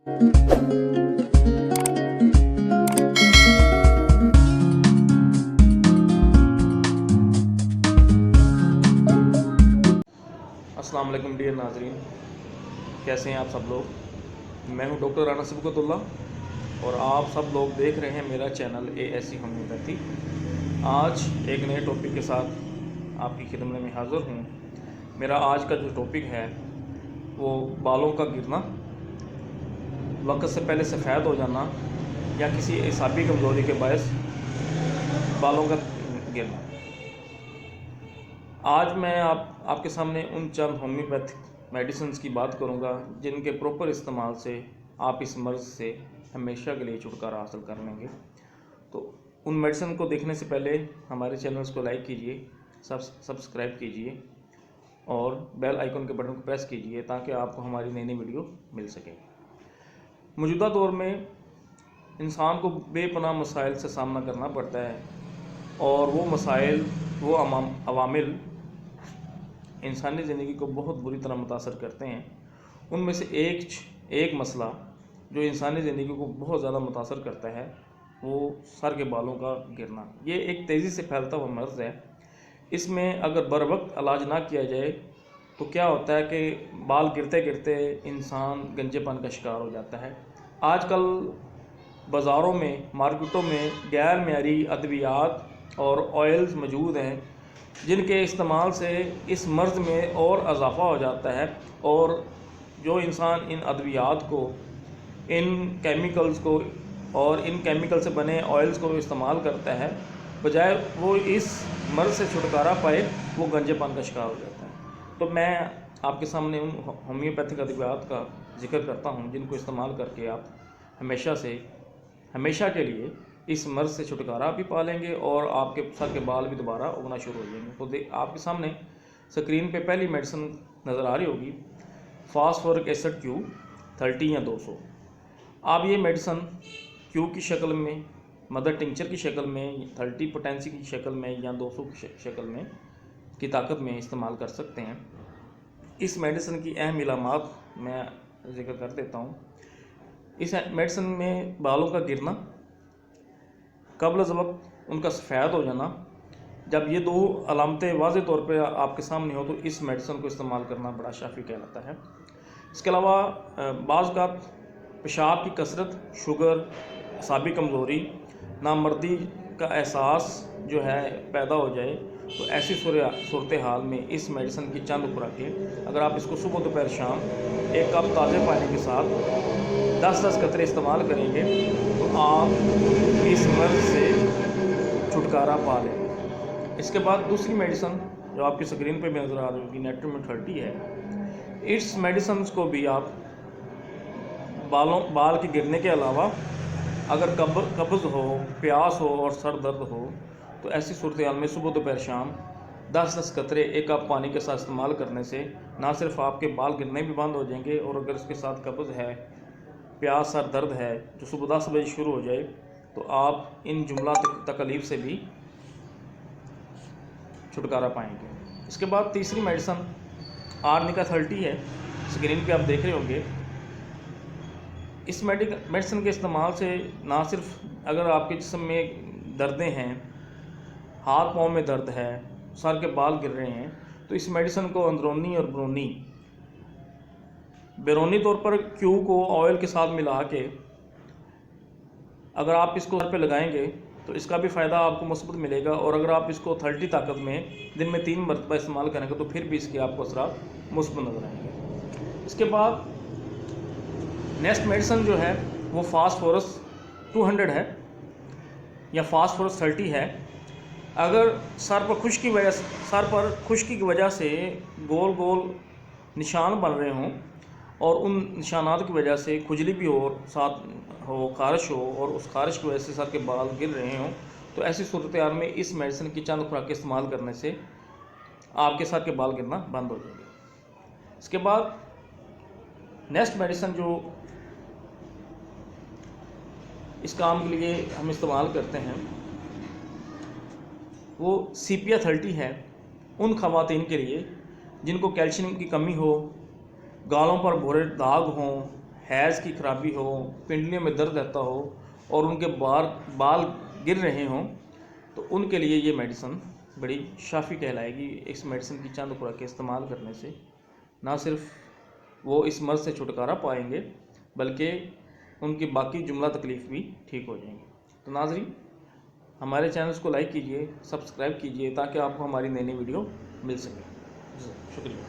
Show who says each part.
Speaker 1: अस्सलाम वालेकुम डियर नाजरीन, कैसे हैं आप सब लोग। मैं हूं डॉक्टर राना सबकतुल्ला और आप सब लोग देख रहे हैं मेरा चैनल ASC होम्योपैथी। आज एक नए टॉपिक के साथ आपकी खिदमत में हाज़िर हूं। मेरा आज का जो टॉपिक है वो बालों का गिरना, वक्त से पहले सफ़ेद हो जाना या किसी एसाबी कमज़ोरी के बायस बालों का गिरना। आज मैं आपके सामने उन चंद होम्योपैथिक मेडिसिन्स की बात करूंगा जिनके प्रॉपर इस्तेमाल से आप इस मर्ज़ से हमेशा के लिए छुटकारा हासिल कर लेंगे। तो उन मेडिसिन को देखने से पहले हमारे चैनल्स को लाइक कीजिए, सब्सक्राइब कीजिए और बेल आइकन के बटन को प्रेस कीजिए ताकि आपको हमारी नई नई वीडियो मिल सके। मौजूदा दौर में इंसान को बेपनाह मसाइल से सामना करना पड़ता है और वो मसाइल, वो अवामिल इंसानी ज़िंदगी को बहुत बुरी तरह मुतासर करते हैं। उनमें से एक मसला जो इंसानी ज़िंदगी को बहुत ज़्यादा मुतासर करता है वो सर के बालों का गिरना। ये एक तेज़ी से फैलता हुआ मर्ज़ है। इसमें अगर बर वक्त इलाज ना किया जाए तो क्या होता है कि बाल गिरते गिरते इंसान गंजेपन का शिकार हो जाता है। आजकल बाज़ारों में, मार्केटों में गैर मयारी अद्वियात और ऑयल्स मौजूद हैं जिनके इस्तेमाल से इस मर्ज़ में और इजाफ़ा हो जाता है और जो इंसान इन अद्वियात को, इन केमिकल्स को और इन केमिकल से बने ऑयल्स को इस्तेमाल करता है, बजाय वो इस मर्ज़ से छुटकारा पाए वो गंजेपन का शिकार हो जाता है। तो मैं आपके सामने उन होम्योपैथिक अद्वियात का जिक्र करता हूँ जिनको इस्तेमाल करके आप हमेशा के लिए इस मर्ज़ से छुटकारा भी पा लेंगे और आपके सर के बाल भी दोबारा उगना शुरू हो जाएंगे। तो आपके सामने स्क्रीन पे पहली मेडिसिन नज़र आ रही होगी, फास्फोरिक एसिड क्यू 30 या 200। आप ये मेडिसिन क्यू की शक्ल में, मदर टिंचर की शक्ल में, 30 पोटेंसी की शक्ल में या 200 की शक्ल में की ताकत में इस्तेमाल कर सकते हैं। इस मेडिसिन की अहम इलामात मैं जिक्र कर देता हूँ। इस मेडिसिन में बालों का गिरना, कब्ल वक्त उनका सफ़ेद हो जाना, जब ये दो अलामतें वाज़े तौर पे आपके सामने हो तो इस मेडिसिन को इस्तेमाल करना बड़ा शाफ़ी कहलाता है। इसके अलावा बाज़ औक़ात पेशाब की कसरत, शुगर, असाबी कमज़ोरी, नामर्दी का एहसास जो है पैदा हो जाए तो ऐसी सूरत हाल में इस मेडिसिन की चंद खुराकें, अगर आप इसको सुबह दोपहर शाम एक कप ताज़े पानी के साथ 10-10 कतरे इस्तेमाल करेंगे तो आप इस मर्ज़ से छुटकारा पा लेंगे। इसके बाद दूसरी मेडिसिन जो आपकी स्क्रीन पे नज़र आ रही होगी, नेट्रोमिन 30 है। इस मेडिसिन को भी आप बाल के गिरने के अलावा अगर कब्ज़ हो, प्यास हो और सर दर्द हो तो ऐसी सूरत हाल में सुबह दोपहर शाम 10-10 कतरे एक कप पानी के साथ इस्तेमाल करने से ना सिर्फ आपके बाल गिरने भी बंद हो जाएंगे और अगर इसके साथ कब्ज़ है, प्यास, सर दर्द है जो सुबह 10 बजे शुरू हो जाए तो आप इन जुमला तकलीफ़ से भी छुटकारा पाएंगे। इसके बाद तीसरी मेडिसिन आर्निका 30 है, स्क्रीन पे आप देख रहे होंगे। इस मेडिसिन के इस्तेमाल से ना सिर्फ अगर आपके जिस्म में दर्दें हैं, हाथ पाँव में दर्द है, सर के बाल गिर रहे हैं, तो इस मेडिसिन को अंदरूनी और बैरूनी तौर पर क्यू को ऑयल के साथ मिला के अगर आप इसको सर पे लगाएंगे तो इसका भी फ़ायदा आपको मुस्बत मिलेगा और अगर आप इसको 30 ताकत में दिन में 3 मरतबा इस्तेमाल करेंगे तो फिर भी इसके आपको असरात मुस्बत नज़र आएंगे। इसके बाद नेक्स्ट मेडिसिन जो है वो फास्फोरस 200 है या फास्फोरस 30 है। अगर सर पर खुश्की की वजह से गोल गोल निशान बन रहे हों और उन निशानात की वजह से खुजली भी हो, साथ हो ख़ारिश हो और उस ख़ारिश की वजह से सर के बाल गिर रहे हों तो ऐसी सूरत हाल में इस मेडिसिन की चंद खुराक इस्तेमाल करने से आपके सर के बाल गिरना बंद हो जाएंगे। इसके बाद नेक्स्ट मेडिसिन जो इस काम के लिए हम इस्तेमाल करते हैं वो सीपिया 30 है। उन ख़वातीन के लिए जिनको कैल्शियम की कमी हो, गालों पर भूरे दाग हों, हैज़ की खराबी हो, पिंडलियों में दर्द रहता हो और उनके बाल गिर रहे हों, तो उनके लिए ये मेडिसिन बड़ी शाफ़ी कहलाएगी। इस मेडिसिन की चंद खुराकें इस्तेमाल करने से ना सिर्फ वो इस मर्ज़ से छुटकारा पाएंगे बल्कि उनकी बाकी जुमला तकलीफ़ भी ठीक हो जाएंगी। तो नाज़रीन, हमारे चैनल्स को लाइक कीजिए, सब्सक्राइब कीजिए ताकि आपको हमारी नई नई वीडियो मिल सके। शुक्रिया।